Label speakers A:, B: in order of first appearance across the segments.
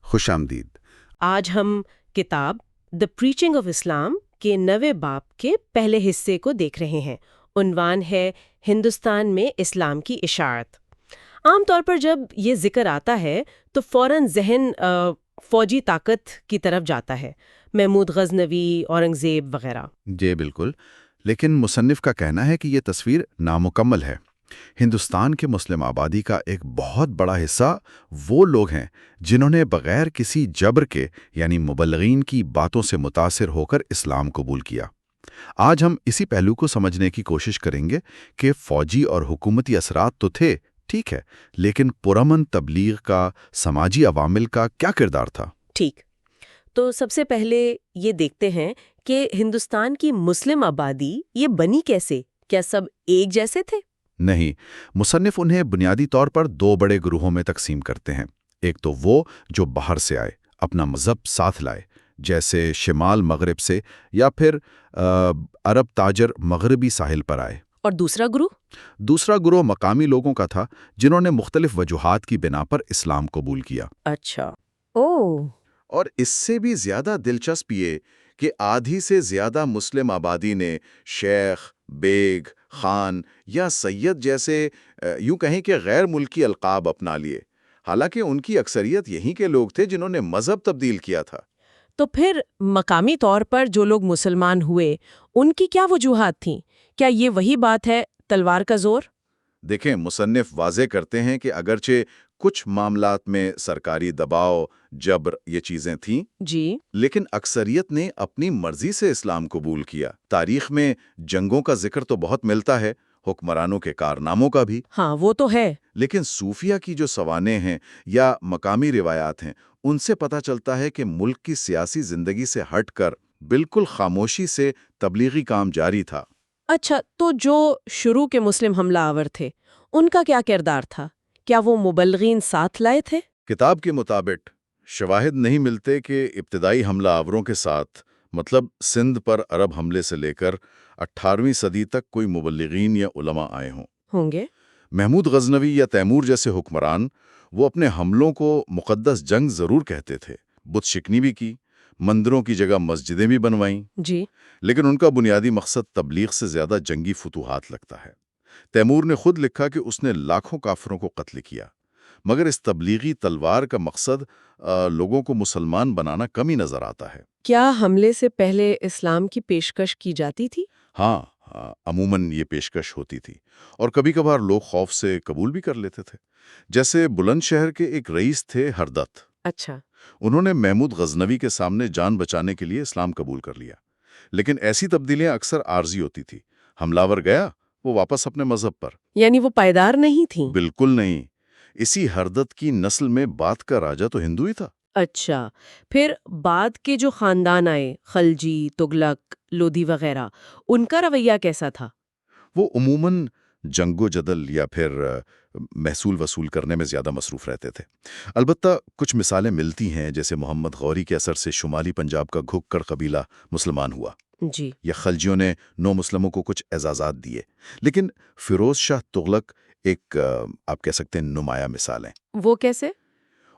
A: خوش آمدید۔
B: آج ہم کتاب دا پریچنگ آف اسلام کے 9ویں باب کے پہلے حصے کو دیکھ رہے ہیں۔ عنوان ہے ہندوستان میں اسلام کی اشاعت۔ عام طور پر جب یہ ذکر آتا ہے تو فوراً ذہن فوجی طاقت کی طرف جاتا ہے، محمود غزنوی، اورنگزیب وغیرہ۔
A: جی بالکل، لیکن مصنف کا کہنا ہے کہ یہ تصویر نامکمل ہے۔ ہندوستان کے مسلم آبادی کا ایک بہت بڑا حصہ وہ لوگ ہیں جنہوں نے بغیر کسی جبر کے یعنی مبلغین کی باتوں سے متاثر ہو کر اسلام قبول کیا۔ آج ہم اسی پہلو کو سمجھنے کی کوشش کریں گے کہ فوجی اور حکومتی اثرات تو تھے، ٹھیک ہے، لیکن پرامن تبلیغ کا، سماجی عوامل کا کیا کردار تھا؟
B: ٹھیک، تو سب سے پہلے یہ دیکھتے ہیں کہ ہندوستان کی مسلم آبادی یہ بنی کیسے؟ کیا سب ایک جیسے تھے؟
A: نہیں، مصنف انہیں بنیادی طور پر دو بڑے گروہوں میں تقسیم کرتے ہیں۔ ایک تو وہ جو باہر سے آئے، اپنا مذہب ساتھ لائے، جیسے شمال مغرب سے یا پھر عرب تاجر مغربی ساحل پر آئے۔
B: اور دوسرا گروہ مقامی لوگوں کا تھا
A: جنہوں نے مختلف وجوہات کی بنا پر اسلام قبول کیا۔
B: اچھا،
A: اور اس سے بھی زیادہ دلچسپ یہ کہ آدھی سے زیادہ مسلم آبادی نے شیخ، بیگ، خان یا سید جیسے یوں کہیں کہ غیر ملکی القاب اپنا لیے، حالانکہ ان کی اکثریت یہیں کے لوگ تھے جنہوں نے مذہب تبدیل کیا تھا۔
B: تو پھر مقامی طور پر جو لوگ مسلمان ہوئے ان کی کیا وجوہات تھیں؟ کیا یہ وہی بات ہے، تلوار کا زور؟
A: دیکھیں، مصنف واضح کرتے ہیں کہ اگرچہ کچھ معاملات میں سرکاری دباؤ، جبر یہ چیزیں تھیں،
B: جی،
A: لیکن اکثریت نے اپنی مرضی سے اسلام قبول کیا۔ تاریخ میں جنگوں کا ذکر تو بہت ملتا ہے، حکمرانوں کے کارناموں کا بھی،
B: ہاں وہ تو ہے،
A: لیکن صوفیہ کی جو سوانح ہیں یا مقامی روایات ہیں، ان سے پتہ چلتا ہے کہ ملک کی سیاسی زندگی سے ہٹ کر بالکل خاموشی سے تبلیغی کام جاری تھا۔
B: اچھا، تو جو شروع کے مسلم حملہ آور تھے ان کا کیا کردار تھا؟ کیا وہ مبلغین ساتھ لائے تھے؟
A: کتاب کے مطابق شواہد نہیں ملتے کہ ابتدائی حملہ آوروں کے ساتھ، مطلب سندھ پر عرب حملے سے لے کر 18ویں صدی تک کوئی مبلغین یا علماء آئے
B: ہوں گے۔
A: محمود غزنوی یا تیمور جیسے حکمران وہ اپنے حملوں کو مقدس جنگ ضرور کہتے تھے، بت شکنی بھی کی، مندروں کی جگہ مسجدیں بھی بنوائیں،
B: جی،
A: لیکن ان کا بنیادی مقصد تبلیغ سے زیادہ جنگی فتوحات لگتا ہے۔ تیمور نے خود لکھا کہ اس نے لاکھوں کافروں کو قتل کیا، مگر اس تبلیغی تلوار کا مقصد لوگوں کو مسلمان بنانا کم ہی نظر آتا ہے۔
B: کیا حملے سے پہلے اسلام کی پیشکش کی جاتی تھی؟
A: ہاں، عموماً یہ پیشکش ہوتی تھی، اور کبھی کبھار لوگ خوف سے قبول بھی کر لیتے تھے۔ جیسے بلند شہر کے ایک رئیس تھے ہردت،
B: اچھا،
A: انہوں نے محمود غزنوی کے سامنے جان بچانے کے لیے اسلام قبول کر لیا، لیکن ایسی تبدیلیاں اکثر عارضی ہوتی تھی۔ حملہ آور گیا، وہ واپس اپنے مذہب پر۔
B: یعنی وہ پائیدار نہیں تھیں؟
A: بالکل نہیں، اسی ہردت کی نسل میں بعد کا راجا تو ہندو ہی تھا۔
B: اچھا، پھر بعد کے جو خاندان آئے، خلجی، تغلق، لودھی وغیرہ، ان کا رویہ کیسا تھا؟
A: وہ عموماً جنگ و جدل یا پھر محصول وصول کرنے میں زیادہ مصروف رہتے تھے۔ البتہ کچھ مثالیں ملتی ہیں، جیسے محمد غوری کے اثر سے شمالی پنجاب کا گھکڑ قبیلہ مسلمان ہوا،
B: جی،
A: یا خلجیوں نے نو مسلموں کو کچھ اعزازات دیے۔ لیکن فیروز شاہ تغلق ایک آپ کہہ سکتے ہیں نمایاں مثال ہیں۔
B: وہ کیسے؟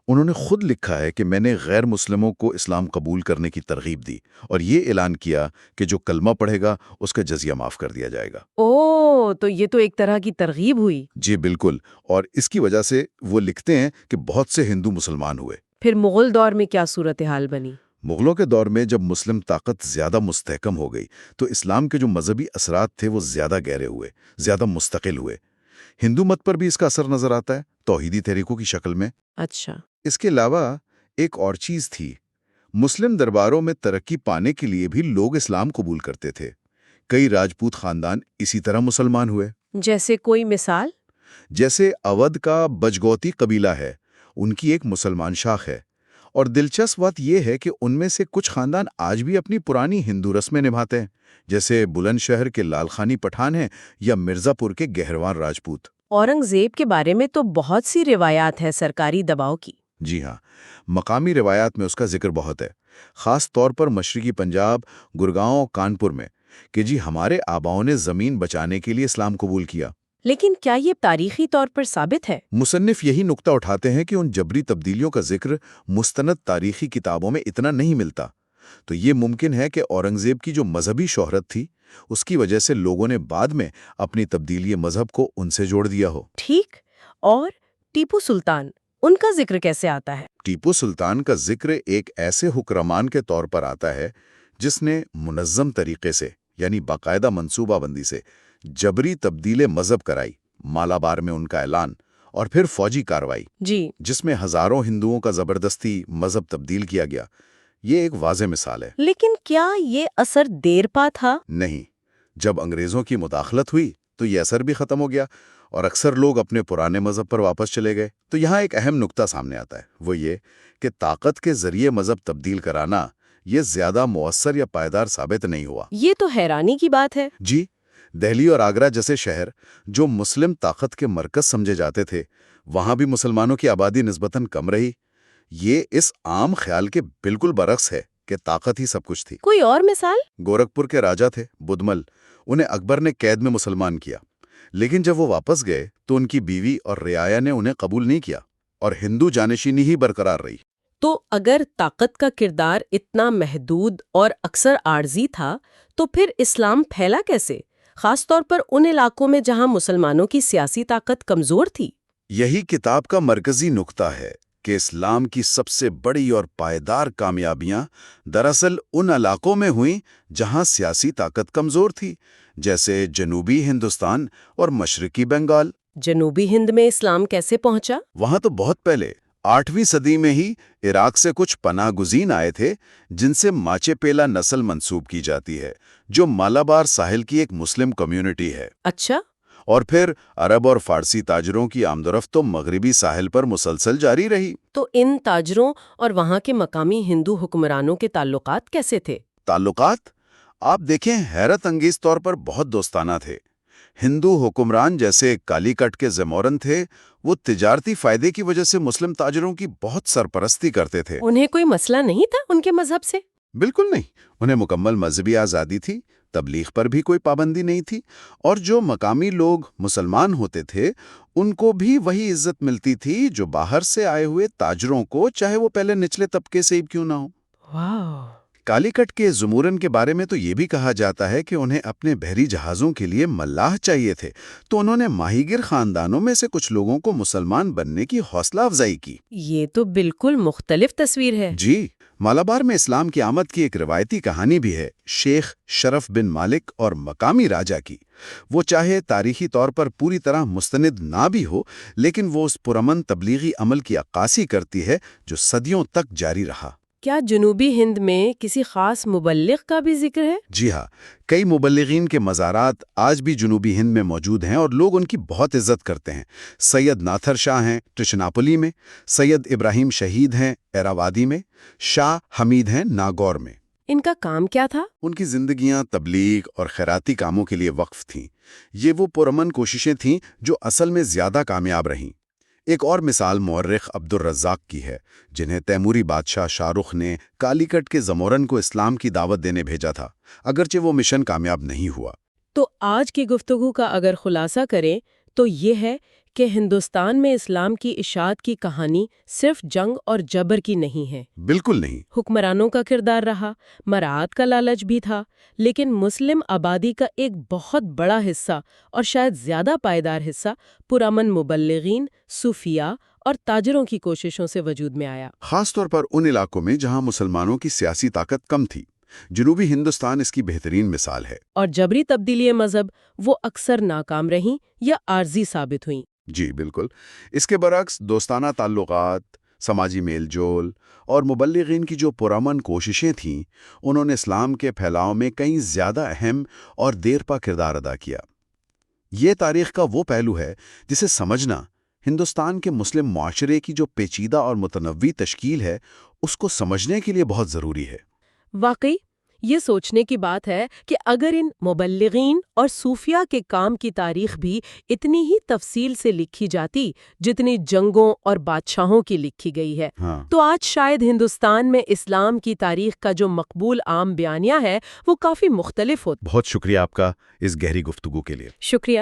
A: انہوں نے خود لکھا ہے کہ میں نے غیر مسلموں کو اسلام قبول کرنے کی ترغیب دی اور یہ اعلان کیا کہ جو کلمہ پڑھے گا اس کا جزیہ معاف کر دیا جائے گا۔
B: تو یہ تو ایک طرح کی ترغیب ہوئی۔
A: جی بالکل، اور اس کی وجہ سے وہ لکھتے ہیں کہ بہت سے ہندو مسلمان ہوئے۔
B: پھر مغل دور میں کیا صورتحال بنی؟
A: مغلوں کے دور میں جب مسلم طاقت زیادہ مستحکم ہو گئی تو اسلام کے جو مذہبی اثرات تھے وہ زیادہ گہرے ہوئے، زیادہ مستقل ہوئے۔ ہندو مت پر بھی اس کا اثر نظر آتا ہے، توحیدی تحریکوں کی شکل میں۔
B: اچھا،
A: اس کے علاوہ ایک اور چیز تھی، مسلم درباروں میں ترقی پانے کے لیے بھی لوگ اسلام قبول کرتے تھے۔ کئی راجپوت خاندان اسی طرح مسلمان ہوئے۔
B: جیسے کوئی مثال؟
A: جیسے اودھ کا بجگوتی قبیلہ ہے، ان کی ایک مسلمان شاخ ہے، اور دلچسپ بات یہ ہے کہ ان میں سے کچھ خاندان آج بھی اپنی پرانی ہندو رسمیں نبھاتے ہیں، جیسے بلند شہر کے لال خانی پٹھان ہیں یا مرزا پور کے گہروان راجپوت۔
B: اورنگزیب کے بارے میں تو بہت سی روایات ہے سرکاری دباؤ کی۔
A: جی ہاں، مقامی روایات میں اس کا ذکر بہت ہے، خاص طور پر مشرقی پنجاب، گڑگاؤں، کانپور میں، کہ جی ہمارے آباؤں نے زمین بچانے کے لیے اسلام قبول کیا۔
B: لیکن کیا یہ تاریخی طور پر ثابت ہے؟
A: مصنف یہی نقطہ اٹھاتے ہیں کہ ان جبری تبدیلیوں کا ذکر مستند تاریخی کتابوں میں اتنا نہیں ملتا، تو یہ ممکن ہے کہ اورنگزیب کی جو مذہبی شہرت تھی اس کی وجہ سے لوگوں نے بعد میں اپنی تبدیلی مذہب کو ان سے جوڑ دیا ہو۔
B: ٹھیک، اور ٹیپو سلطان، ان کا ذکر کیسے آتا ہے؟
A: ٹیپو سلطان کا ذکر ایک ایسے حکمران کے طور پر آتا ہے جس نے منظم طریقے سے، یعنی باقاعدہ منصوبہ بندی سے جبری تبدیل مذہب کرائی، مالابار میں ان کا اعلان، اور پھر فوجی کارروائی
B: جی،
A: جس میں ہزاروں ہندوؤں کا زبردستی مذہب تبدیل کیا گیا۔ یہ ایک واضح مثال ہے۔
B: لیکن کیا یہ اثر دیر پا تھا؟
A: نہیں، جب انگریزوں کی مداخلت ہوئی تو یہ اثر بھی ختم ہو گیا اور اکثر لوگ اپنے پرانے مذہب پر واپس چلے گئے۔ تو یہاں ایک اہم نقطہ سامنے آتا ہے، وہ یہ کہ طاقت کے ذریعے مذہب تبدیل کرانا یہ زیادہ مؤثر یا پائیدار ثابت نہیں ہوا۔
B: یہ تو حیرانی کی بات ہے۔
A: جی، دہلی اور آگرہ جیسے شہر جو مسلم طاقت کے مرکز سمجھے جاتے تھے، وہاں بھی مسلمانوں کی آبادی نسبتاً کم رہی۔ یہ اس عام خیال کے بالکل برعکس ہے کہ طاقت ہی سب کچھ تھی۔
B: کوئی اور مثال؟
A: گورکھپور کے راجا تھے بدمل، انہیں اکبر نے قید میں مسلمان کیا، لیکن جب وہ واپس گئے تو ان کی بیوی اور رعایا نے انہیں قبول نہیں کیا اور ہندو جانشینی ہی برقرار رہی۔
B: تو اگر طاقت کا کردار اتنا محدود اور اکثر عارضی تھا تو پھر اسلام پھیلا کیسے، خاص طور پر ان علاقوں میں جہاں مسلمانوں کی سیاسی طاقت کمزور تھی؟
A: یہی کتاب کا مرکزی نقطہ ہے کہ اسلام کی سب سے بڑی اور پائیدار کامیابیاں دراصل ان علاقوں میں ہوئیں جہاں سیاسی طاقت کمزور تھی، جیسے جنوبی ہندوستان اور مشرقی بنگال۔
B: جنوبی ہند میں اسلام کیسے پہنچا؟
A: وہاں تو بہت پہلے 8ویں صدی میں ہی عراق سے کچھ پناہ گزین آئے تھے جن سے ماچے پیلا نسل منسوب کی جاتی ہے، جو مالابار ساحل کی ایک مسلم کمیونٹی ہے۔
B: اچھا،
A: اور پھر عرب اور فارسی تاجروں کی آمدورفت تو مغربی ساحل پر مسلسل جاری رہی۔
B: تو ان تاجروں اور وہاں کے مقامی ہندو حکمرانوں کے تعلقات کیسے تھے؟
A: تعلقات آپ دیکھیں حیرت انگیز طور پر بہت دوستانہ تھے۔ ہندو حکمران جیسے کالی کٹ کے زمورن تھے، وہ تجارتی فائدے کی وجہ سے مسلم تاجروں کی بہت سرپرستی کرتے تھے۔
B: انہیں کوئی مسئلہ نہیں تھا ان کے مذہب سے؟
A: بالکل نہیں، انہیں مکمل مذہبی آزادی تھی، تبلیغ پر بھی کوئی پابندی نہیں تھی، اور جو مقامی لوگ مسلمان ہوتے تھے ان کو بھی وہی عزت ملتی تھی جو باہر سے آئے ہوئے تاجروں کو، چاہے وہ پہلے نچلے طبقے سے ہی کیوں نہ ہو۔
B: واو!
A: کالی کٹ کے زمورن کے بارے میں تو یہ بھی کہا جاتا ہے کہ انہیں اپنے بحری جہازوں کے لیے ملاح چاہیے تھے، تو انہوں نے ماہی گیر خاندانوں میں سے کچھ لوگوں کو مسلمان بننے کی حوصلہ افزائی کی۔
B: یہ تو بالکل مختلف تصویر ہے۔
A: جی، مالابار میں اسلام کی آمد کی ایک روایتی کہانی بھی ہے، شیخ شرف بن مالک اور مقامی راجا کی۔ وہ چاہے تاریخی طور پر پوری طرح مستند نہ بھی ہو، لیکن وہ اس پرامن تبلیغی عمل کی عکاسی کرتی ہے جو صدیوں تک جاری رہا۔
B: کیا جنوبی ہند میں کسی خاص مبلغ کا بھی ذکر ہے؟
A: جی ہاں، کئی مبلغین کے مزارات آج بھی جنوبی ہند میں موجود ہیں اور لوگ ان کی بہت عزت کرتے ہیں۔ سید ناتھر شاہ ہیں ٹرچناپلی میں، سید ابراہیم شہید ہیں ایراوادی میں، شاہ حمید ہیں ناگور میں۔
B: ان کا کام کیا تھا؟
A: ان کی زندگیاں تبلیغ اور خیراتی کاموں کے لیے وقف تھیں۔ یہ وہ پرامن کوششیں تھیں جو اصل میں زیادہ کامیاب رہیں۔ ایک اور مثال مورخ عبد الرزاق کی ہے، جنہیں تیموری بادشاہ شاہ رخ نے کالی کٹ کے زمورن کو اسلام کی دعوت دینے بھیجا تھا، اگرچہ وہ مشن کامیاب نہیں ہوا۔
B: تو آج کی گفتگو کا اگر خلاصہ کریں تو یہ ہے کہ ہندوستان میں اسلام کی اشاعت کی کہانی صرف جنگ اور جبر کی نہیں ہے۔
A: بالکل نہیں۔
B: حکمرانوں کا کردار رہا، مراعات کا لالچ بھی تھا، لیکن مسلم آبادی کا ایک بہت بڑا حصہ اور شاید زیادہ پائیدار حصہ پرامن مبلغین، صوفیاء اور تاجروں کی کوششوں سے وجود میں آیا۔
A: خاص طور پر ان علاقوں میں جہاں مسلمانوں کی سیاسی طاقت کم تھی۔ جنوبی ہندوستان اس کی بہترین مثال ہے۔
B: اور جبری تبدیلی مذہب وہ اکثر ناکام رہیں یا عارضی ثابت ہوئیں۔
A: جی بالکل۔ اس کے برعکس دوستانہ تعلقات، سماجی میل جول اور مبلغین کی جو پرامن کوششیں تھیں، انہوں نے اسلام کے پھیلاؤ میں کئی زیادہ اہم اور دیر پا کردار ادا کیا۔ یہ تاریخ کا وہ پہلو ہے جسے سمجھنا ہندوستان کے مسلم معاشرے کی جو پیچیدہ اور متنوع تشکیل ہے اس کو سمجھنے کے لیے بہت ضروری ہے۔
B: واقعی یہ سوچنے کی بات ہے کہ اگر ان مبلغین اور صوفیاء کے کام کی تاریخ بھی اتنی ہی تفصیل سے لکھی جاتی جتنی جنگوں اور بادشاہوں کی لکھی گئی ہے، تو آج شاید ہندوستان میں اسلام کی تاریخ کا جو مقبول عام بیانیہ ہے وہ کافی مختلف ہوتا۔
A: بہت شکریہ آپ کا اس گہری گفتگو کے لیے۔
B: شکریہ۔